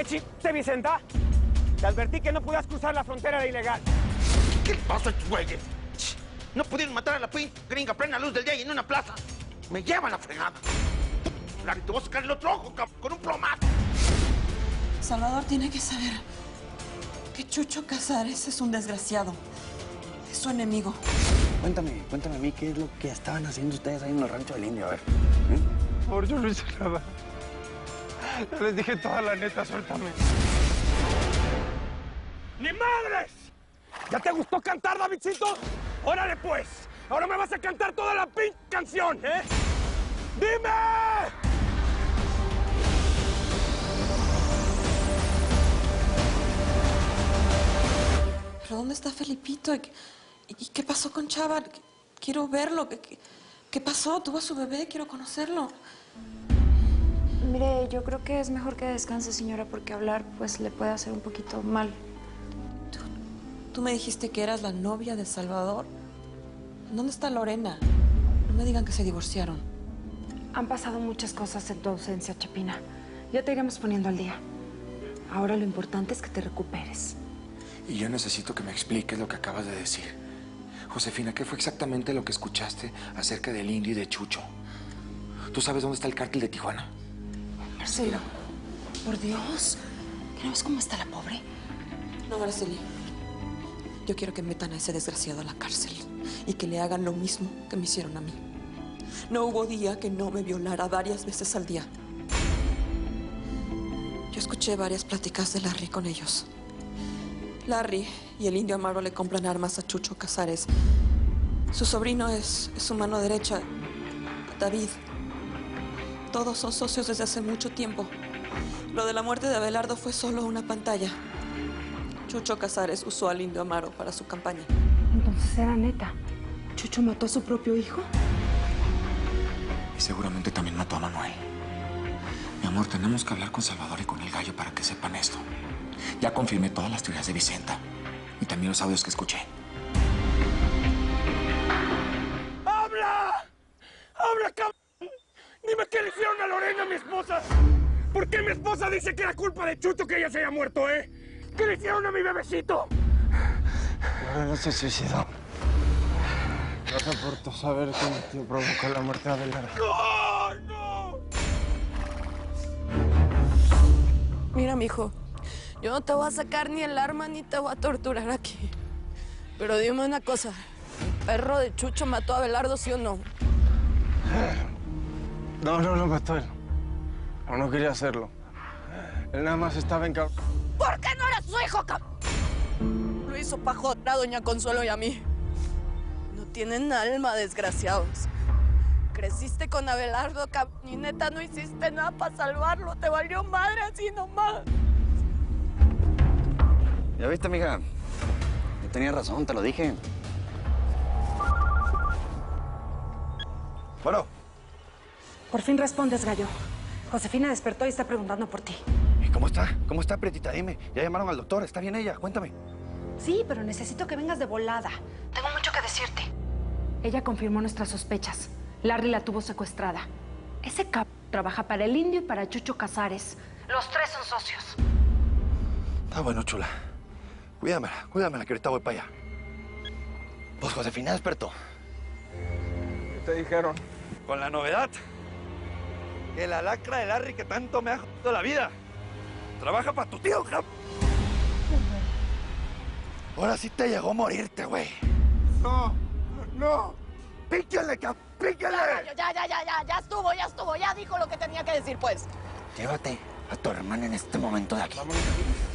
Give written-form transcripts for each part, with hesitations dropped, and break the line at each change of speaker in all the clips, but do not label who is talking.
dijiste, Vicenta? Te advertí que no podías cruzar la frontera de ilegal.
¿Qué pasa, güeyes? No pudieron matar a la gringa a plena luz del día y en una plaza. Me lleva la fregada. Claro, te voy a sacar el otro ojo, con un plomazo.
Salvador tiene que saber que Chucho Casares es un desgraciado. Es su enemigo.
Cuéntame a mí qué es lo que estaban haciendo ustedes ahí en el rancho del Indio, a ver.
Por favor, yo no hice nada. Ya les dije toda la neta, suéltame. ¡Ni madres! ¿Ya te gustó cantar, Davidcito? ¡Órale, pues! Ahora me vas a cantar toda la canción, ¿eh? ¡Dime!
¿Pero dónde está Felipito? ¿Y qué pasó con Chava? Quiero verlo. ¿Qué pasó? Tuvo a su bebé, quiero conocerlo.
Mire, yo creo que es mejor que descanse, señora, porque hablar, pues, le puede hacer un poquito mal.
¿Tú me dijiste que eras la novia de Salvador? ¿Dónde está Lorena? No me digan que se divorciaron.
Han pasado muchas cosas en tu ausencia, Chapina. Ya te iremos poniendo al día. Ahora lo importante es que te recuperes.
Y yo necesito que me expliques lo que acabas de decir. Josefina, ¿qué fue exactamente lo que escuchaste acerca del Indio y de Chucho? ¿Tú sabes dónde está el cártel de Tijuana?
Marcelo, por Dios. ¿Que no ves cómo está la pobre? No, Araceli. Yo quiero que metan a ese desgraciado a la cárcel y que le hagan lo mismo que me hicieron a mí. No hubo día que no me violara varias veces al día. Yo escuché varias pláticas de Larry con ellos. Larry y el Indio Amaro le compran armas a Chucho Casares. Su sobrino es su mano derecha, David. Todos son socios desde hace mucho tiempo. Lo de la muerte de Abelardo fue solo una pantalla. Chucho Casares usó al Indio Amaro para su campaña.
Entonces era neta. ¿Chucho mató a su propio hijo?
Y seguramente también mató a Manuel. Mi amor, tenemos que hablar con Salvador y con el gallo para que sepan esto. Ya confirmé todas las teorías de Vicenta y también los audios que escuché.
¡Habla! ¡Habla, cabrón! Dime qué le hicieron a Lorena, mi esposa. ¿Por qué mi esposa dice que era culpa de Chucho que ella se haya muerto, eh? ¿Qué le hicieron a mi bebecito?
Lorena se suicidó. No soporto saber que provocó la muerte de Abelardo.
¡No! ¡No!
Mira, mijo, yo no te voy a sacar ni el arma ni te voy a torturar aquí. Pero dime una cosa, ¿el perro de Chucho mató a Abelardo, sí o no?
No lo mató él. No quería hacerlo. Él nada más estaba encabronado.
¿Por qué no era su hijo, Lo hizo pa' joder a doña Consuelo y a mí. No tienen alma, desgraciados. Creciste con Abelardo, y neta no hiciste nada para salvarlo. Te valió madre así nomás.
¿Ya viste, mija? Yo tenía razón, te lo dije.
Bueno.
Por fin respondes, gallo. Josefina despertó y está preguntando por ti.
¿Y cómo está? ¿Cómo está, Prietita? Dime. Ya llamaron al doctor. ¿Está bien ella? Cuéntame.
Sí, pero necesito que vengas de volada. Tengo mucho que decirte. Ella confirmó nuestras sospechas. Larry la tuvo secuestrada. Ese trabaja para el Indio y para Chucho Casares. Los tres son socios.
Está bueno, chula. Cuídamela, que ahorita voy para allá. Pues Josefina despertó.
¿Qué te dijeron?
Con la novedad que la lacra de Larry que tanto me ha jodido la vida trabaja para tu tío, cabrón. Ahora sí te llegó a morirte, güey.
No.
¡Píquele, cabrón! ¡Píquele!
Ya estuvo, ya dijo lo que tenía que decir, pues.
Llévate a tu hermana en este momento de aquí.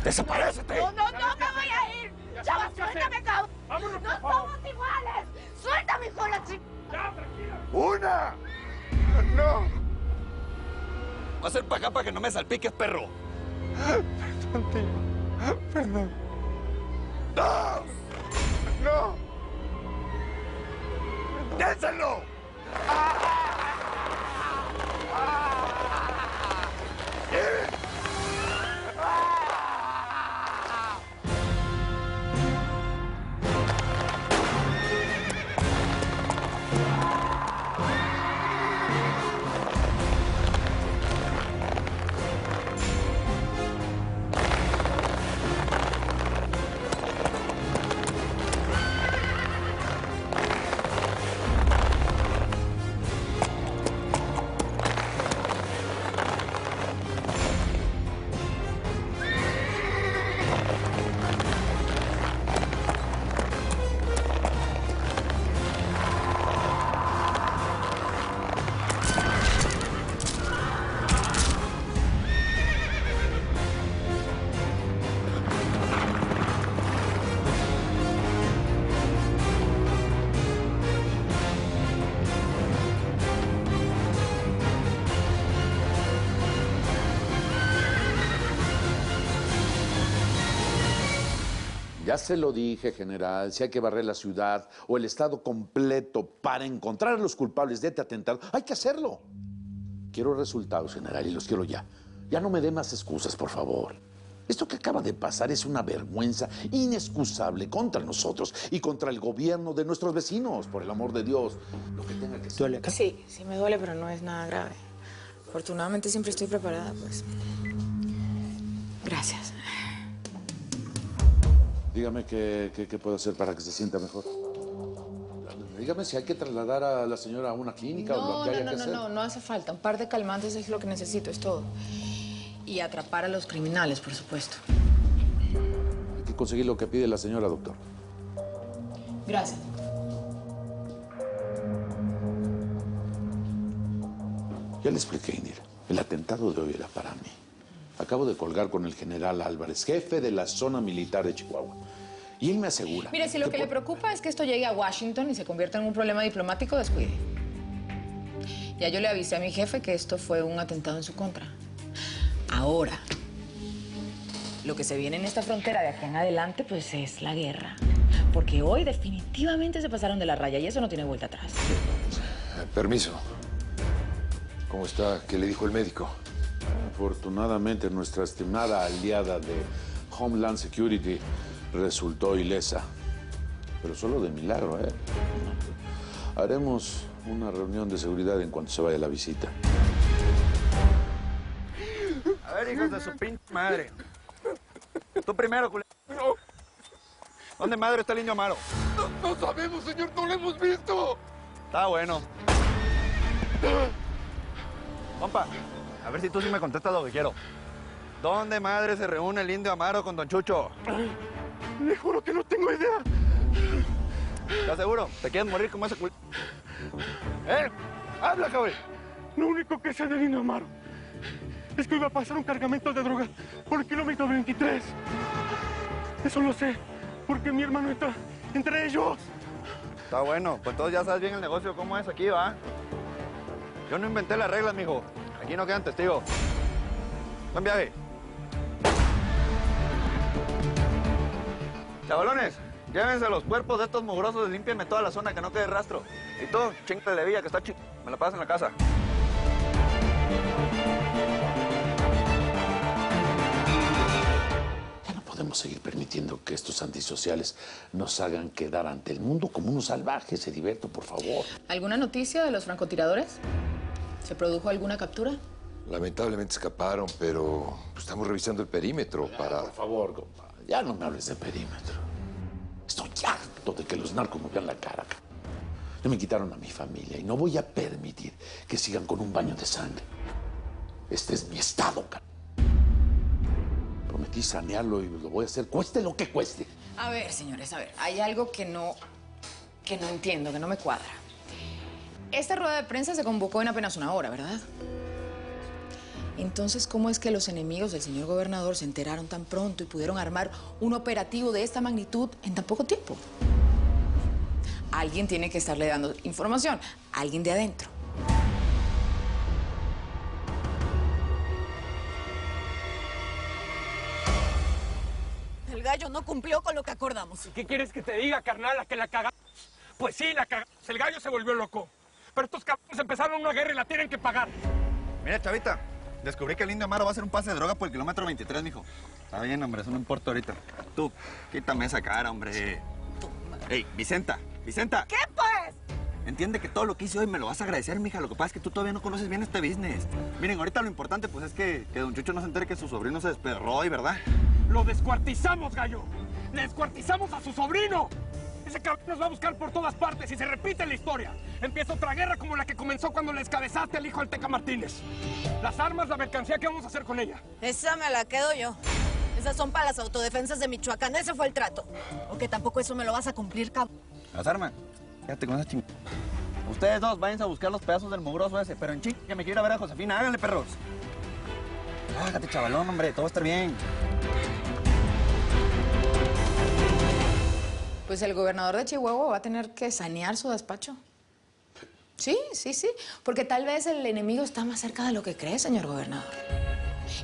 ¡Desaparécete!
No me voy a ir. Ya, suéltame, cabrón.
Vámonos,
No
por favor.
somos iguales. Suéltame, hijo de la chica.
Ya, tranquila.
¡Una!
No.
Va a ser para acá para que no me salpiques, perro.
Perdón, tío. Perdón.
¡No!
No.
¡Dénselo!
Ya se lo dije, general, si hay que barrer la ciudad o el estado completo para encontrar a los culpables de este atentado, hay que hacerlo. Quiero resultados, general, y los quiero ya. Ya no me dé más excusas, por favor. Esto que acaba de pasar es una vergüenza inexcusable contra nosotros y contra el gobierno de nuestros vecinos, por el amor de Dios. Lo que tenga que ser.
¿Duele acá?
Sí, sí me duele, pero no es nada grave. Afortunadamente siempre estoy preparada, pues. Gracias.
Dígame qué puedo hacer para que se sienta mejor. Dígame si hay que trasladar a la señora a una clínica o lo que haya que hacer.
No hace falta. Un par de calmantes es lo que necesito, es todo. Y atrapar a los criminales, por supuesto.
Hay que conseguir lo que pide la señora, doctor.
Gracias.
Ya le expliqué, Indira. El atentado de hoy era para mí. Acabo de colgar con el general Álvarez, jefe de la zona militar de Chihuahua. Y él me asegura...
Mire, si lo que le preocupa es que esto llegue a Washington y se convierta en un problema diplomático, descuide. Ya yo le avisé a mi jefe que esto fue un atentado en su contra. Ahora, lo que se viene en esta frontera de aquí en adelante, pues es la guerra. Porque hoy definitivamente se pasaron de la raya y eso no tiene vuelta atrás.
Permiso. ¿Cómo está? ¿Qué le dijo el médico?
Afortunadamente, nuestra estimada aliada de Homeland Security resultó ilesa. Pero solo de milagro, ¿eh? Haremos una reunión de seguridad en cuanto se vaya la visita.
A ver, hijos de su pinche madre. Tú primero, culero.
No,
¿Dónde madre está el indio Amaro?
no sabemos, señor, no lo hemos visto.
Está bueno. Compa, a ver si tú sí me contestas lo que quiero. ¿Dónde madre se reúne el indio Amaro con don Chucho?
Le juro que no tengo idea.
¿Estás seguro? ¿Te quieres morir como ese culo? ¡Habla, cabrón!
Lo único que sé del indio Amaro es que iba a pasar un cargamento de drogas por el kilómetro 23. Eso lo sé, porque mi hermano está entre ellos.
Está bueno, pues todos ya sabes bien el negocio, cómo es aquí, ¿va? Yo no inventé las reglas, mijo. Aquí no quedan testigos. Buen viaje. Chavalones, llévense los cuerpos de estos mugrosos y límpienme toda la zona, que no quede rastro. Y tú, chingale de villa, que está me la pasas en la casa.
Ya no podemos seguir permitiendo que estos antisociales nos hagan quedar ante el mundo como unos salvajes, Heriberto, por favor.
¿Alguna noticia de los francotiradores? ¿Se produjo alguna captura?
Lamentablemente escaparon, pero estamos revisando el perímetro para...
Por favor, compa, ya no me hables de perímetro. Estoy harto de que los narcos me vean la cara. Ya me quitaron a mi familia y no voy a permitir que sigan con un baño de sangre. Este es mi estado, cara. Prometí sanearlo y lo voy a hacer, cueste lo que cueste.
A ver, señores, a ver, hay algo que no entiendo, que no me cuadra. Esta rueda de prensa se convocó en apenas una hora, ¿verdad? Entonces, ¿cómo es que los enemigos del señor gobernador se enteraron tan pronto y pudieron armar un operativo de esta magnitud en tan poco tiempo? Alguien tiene que estarle dando información, alguien de adentro.
El gallo no cumplió con lo que acordamos.
¿Y qué quieres que te diga, carnal, a que la cagamos? Pues sí, la cagamos. El gallo se volvió loco. Pero estos cabrones empezaron una guerra y la tienen que pagar.
Mira, chavita, descubrí que el indio Amaro va a hacer un pase de droga por el kilómetro 23, mijo. Está bien, hombre, eso no importa ahorita. Tú, quítame esa cara, hombre. Ey, Vicenta.
¿Qué, pues?
Entiende que todo lo que hice hoy me lo vas a agradecer, mija. Lo que pasa es que tú todavía no conoces bien este business. Miren, ahorita lo importante, pues, es que don Chucho no se entere que su sobrino se desperró hoy, ¿verdad?
¡Lo descuartizamos, gallo! ¡Le descuartizamos a su sobrino! Ese cabrón nos va a buscar por todas partes y se repite la historia. Empieza otra guerra como la que comenzó cuando le descabezaste al hijo del Teca Martínez. Las armas, la mercancía, ¿qué vamos a hacer con ella?
Esa me la quedo yo. Esas son para las autodefensas de Michoacán. Ese fue el trato. Aunque tampoco eso me lo vas a cumplir, cabrón.
Las armas. Fíjate con esa ching... Ustedes dos, váyanse a buscar los pedazos del mugroso ese. Pero en ching, que me quiero ir a ver a Josefina. Háganle, perros. Hágate, chavalón, hombre. Todo va a estar bien.
Pues el gobernador de Chihuahua va a tener que sanear su despacho. Sí. Porque tal vez el enemigo está más cerca de lo que cree, señor gobernador.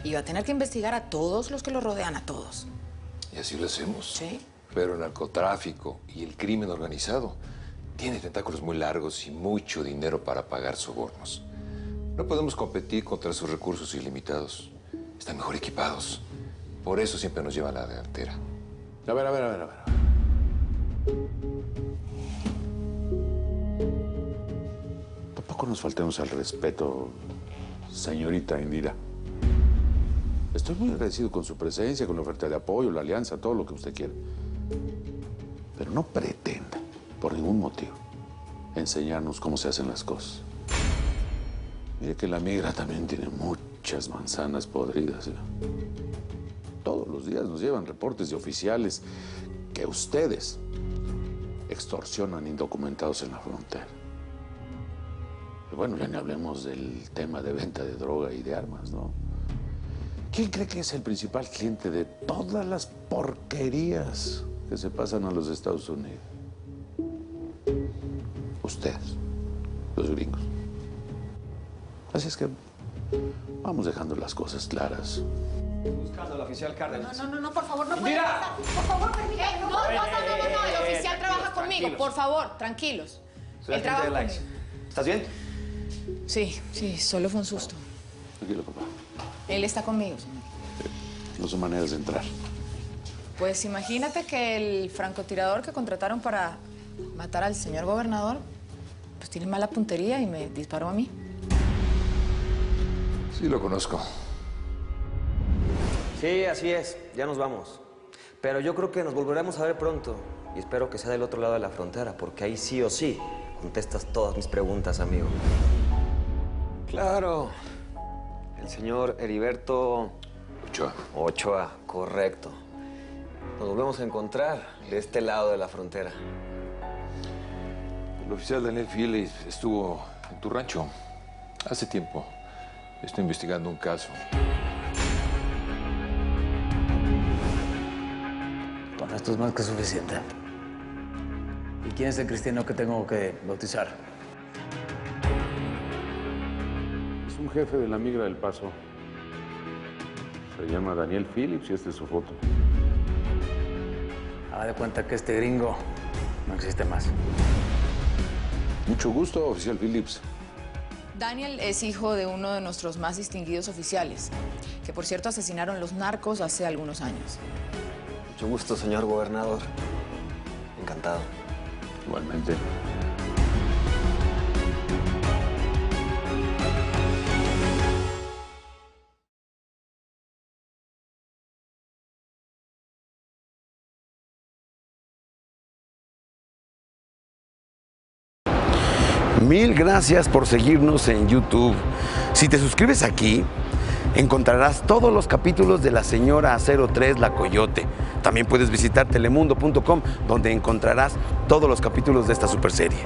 Y va a tener que investigar a todos los que lo rodean, a todos.
¿Y así lo hacemos?
Sí.
Pero el narcotráfico y el crimen organizado tiene tentáculos muy largos y mucho dinero para pagar sobornos. No podemos competir contra sus recursos ilimitados. Están mejor equipados. Por eso siempre nos llevan a la delantera.
A ver. Tampoco nos faltemos al respeto, señorita Indira. Estoy muy agradecido con su presencia, con la oferta de apoyo, la alianza, todo lo que usted quiera. Pero no pretenda, por ningún motivo, enseñarnos cómo se hacen las cosas. Mire que la migra también tiene muchas manzanas podridas, ¿eh? Todos los días nos llevan reportes de oficiales que ustedes extorsionan indocumentados en la frontera. Y bueno, ya ni hablemos del tema de venta de droga y de armas, ¿no? ¿Quién cree que es el principal cliente de todas las porquerías que se pasan a los Estados Unidos? Ustedes, los gringos. Así es que vamos dejando las cosas claras.
Buscando al oficial Cárdenas.
No, por favor, no puede
¡Mira!
pasar. Por favor, permítame. No, el oficial trabaja conmigo.
Tranquilos.
Por favor, tranquilos.
Soy
Él
agente
trabaja
de Likes.
conmigo.
¿Estás bien?
Sí, solo fue un susto.
Tranquilo, papá.
Él está conmigo, señor.
No son maneras de entrar.
Pues imagínate que el francotirador que contrataron para matar al señor gobernador, pues tiene mala puntería y me disparó a mí.
Sí, lo conozco.
Sí, así es. Ya nos vamos. Pero yo creo que nos volveremos a ver pronto. Y espero que sea del otro lado de la frontera, porque ahí sí o sí contestas todas mis preguntas, amigo. Claro. El señor Heriberto... Ochoa, correcto. Nos volvemos a encontrar de este lado de la frontera.
El oficial Daniel Phillips estuvo en tu rancho hace tiempo. Estoy investigando un caso.
Con esto es más que suficiente. ¿Y quién es el cristiano que tengo que bautizar?
Es un jefe de la migra del Paso. Se llama Daniel Phillips y esta es su foto.
Haga de cuenta que este gringo no existe más.
Mucho gusto, oficial Phillips.
Daniel es hijo de uno de nuestros más distinguidos oficiales, que por cierto asesinaron los narcos hace algunos años.
Mucho gusto, señor gobernador. Encantado.
Igualmente.
Mil gracias por seguirnos en YouTube. Si te suscribes aquí, encontrarás todos los capítulos de La Señora 03, La Coyote. También puedes visitar telemundo.com, donde encontrarás todos los capítulos de esta superserie.